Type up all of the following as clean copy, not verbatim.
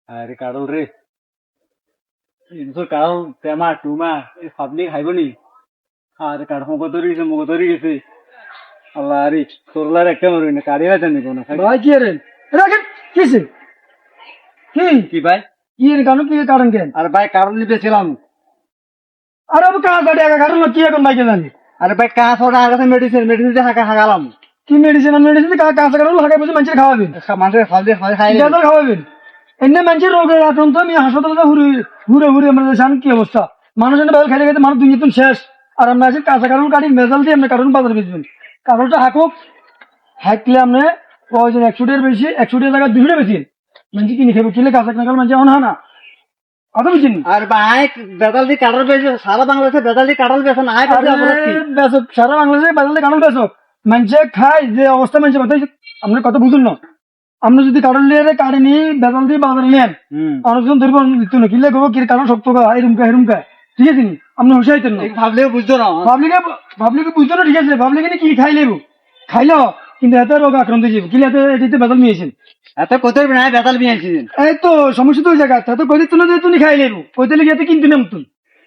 আরে কারল রে, তোর কারল তেমা টুমা ভাবলি খাইব নি? আরে কার মুখ ধরে গেছে। আল্লাহ আরে তোরলার একটা মরবি না, কাড়ি আছে নি কোনো ভাই কি রে রাখেন কিসে কি কি ভাই? কি এর কারণ কি কারণ কেন আরে ভাই কারণ নিতেছিলাম। আরে আমি কাজ কাটে কারণ কি এখন ভাই কে জানি আরে ভাই কাজ ওটা আগে মেডিসিন দিয়ে হাঁকালাম। কি মেডিসিন কাজ কারণ লাগাই বসে মানুষের খাওয়াবেন মানুষের ফল দিয়ে খাই গাঁদা খাওয়াবেন এমনি মানুষের রোগের আক্রান্ত আমি হাসপাতালে ঘুরে ঘুরে আমরা জানি কি অবস্থা মানুষ এনে বেল খাইতে খাইতে মানুষ দুই দিন শেষ আর আমরা আছি কাঁচা কারণ কাটি মেজাল দিয়ে আমরা কারণ বাজারে বেচবেন কারণটা হাঁকুক হাঁকলে আপনি প্রয়োজন 100 বেশি 100 জায়গায় 200 বেশি মানুষ কিনে খাবো কিনলে কাঁচা কাঁকাল মানুষ এমন হয় না কথা বুঝিনি আর ভাই বেতাল দিয়ে কাটল বেশি সারা বাংলাদেশে বেতাল দিয়ে কাটল বেছে না বেচক সারা বাংলাদেশে বাজারে কাঁঠাল বেচক মানুষে খায় যে অবস্থা মানুষের কথা আপনার কথা বুঝুন না আপনি যদি কাঁঠাল নিয়ে কাটে নিয়ে বেতাল দিয়ে বাজারে নেন অনেকজন ধরবো দিত না কিনলে গো কি কারণ শক্ত এরুমকা ঠিক আছে নি আপনি হুশাই না ভাবলেও বুঝতো না, ভাবলিকে বুঝতো না ঠিক আছে ভাবলিকে কি খাই লেবু খাইলো কিন্তু এত রোগ আক্রান্ত হয়েছে কিলে এতে বেতাল নিয়েছেন এত কোথায় না বেতাল নিয়েছিলেন। এই তো সমস্যা তো ওই জায়গা এত কইতে তুলে দিয়ে তুমি খাই লেবু কইতে লেগে এতে কিনতে নামতুন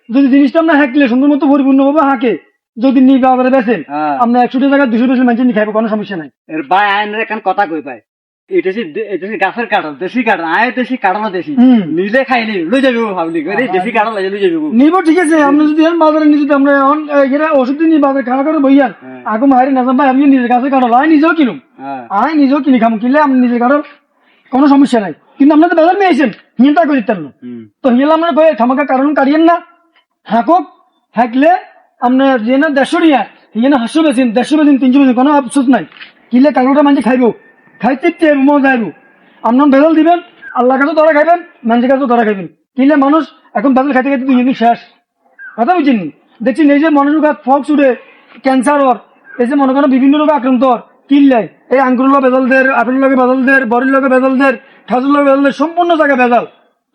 যদি জিনিসটা আপনার হাঁকলে সুন্দর মতো পরিপূর্ণ ভাবে হাঁকে যদি নিয়ে বাজারে বেচেন আপনার 100 জায়গায় 200 বেশি মানুষ নিয়ে খাইবো কোনো সমস্যা নাই। এর ভাই আইনের এখন কথা কই ভাই এটা গাছের কাঠল দেশি কাঠল আয় দেশি কাঠল দেশি নিজে খাইনি লই যাবি ভাবলি দেশি কাঠল লই যাবি নিব ঠিক আছে আপনি যদি বাজারে নিয়ে যদি আমরা ওষুধ নিয়ে বাজারে খাওয়া করে বইয়ান আগে মারি না ভাই আপনি নিজের কাছে কাঠল আয় নিজেও কিনুম আয় নিজেও কিনে খাবো কিনলে আপনি নিজের কাঠল কোনো সমস্যা নাই কিন্তু আপনার তো বাজার নিয়ে আসেন হিলটা করে দিতেন না তো হিল আমরা কয়ে খামাকা কারণ কাটিয়েন না হাঁকুক হাঁকলে আপনার যে না 150 টিয়া হিয়ে না 800 বেছেন 150 বেছেন 300 বেছেন কোনো আফসোস নাই কিনলে কারণটা মানুষ খাইবো খাইতে মজা আইব আপনার বেদল দিবেন আল্লাহ কাছে ধরা খাইবেন মানুষের কাছে ধরা খাইবেন কিনলে মানুষ এখন বেদল খাইতে খাইতে 2 দিন শেষ কথা বুঝছেন দেখছি এই যে মানুষের কাছে ফক্স উঠে ক্যান্সার ওর এই যে মনে করেন বিভিন্ন রোগে আক্রান্ত ওর কিনলে এই আঙ্গুর লগে বেদল দের আপেল লগে বেদল দের বড়ির লগে বেদল দের খাজুর লগে বেদল দের সম্পূর্ণ জায়গায় বেদল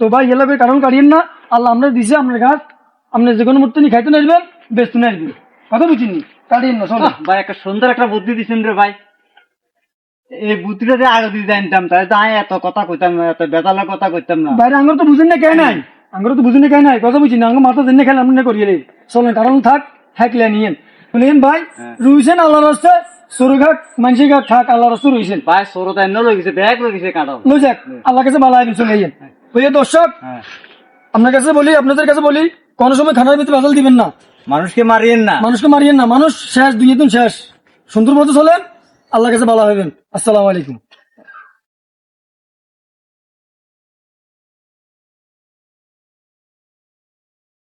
তো ভাই এ লগে কারণ কাটিয়েন না আল্লাহ আমরা দিছে আপনার গাছ আপনি যে কোনো মুহূর্তে নিয়ে খাইতে নাইবেন বেচতে নাইবেন কথা বুঝছেন কাটিয়েন না চলো ভাই একটা সুন্দর একটা বুদ্ধি দিচ্ছেন রে ভাই। এই বুদ্ধিটা যে আগে দিয়ে জানতাম তাহলে তো আমি এত কথা কইতাম না, এত বেতালের কথা কইতাম না। বাইরে আঙ্গুর তো বুঝেন না কে নাই আঙ্গুর তো বুঝেন না কে নাই কথা বুঝি না আঙ্গুর মাথা জেনে খেলে আপনি করিয়ে চলেন কারণ থাক হ্যাকলে নিয়েন বলেন ভাই রুইছেন আল্লাহর রাস্তায় সরু ঘাট মানসি ঘাট থাক আল্লাহর রাস্তায় রুইছেন ভাই সরো তাই লই গেছে ব্যাগ লই গেছে কাটাও লই যাক আল্লাহ কাছে ভালো আইন চলে গিয়েন ওই দর্শক আপনার কাছে বলি আপনাদের কাছে বলি কোনো সময় খানার ভিতরে বাজাল দিবেন না মানুষকে মারিয়েন না, মানুষ শেষ 2 দিন শেষ সুন্দর মতো চলেন আল্লাহ কাছে ভালো হবেন। আসসালামু আলাইকুম।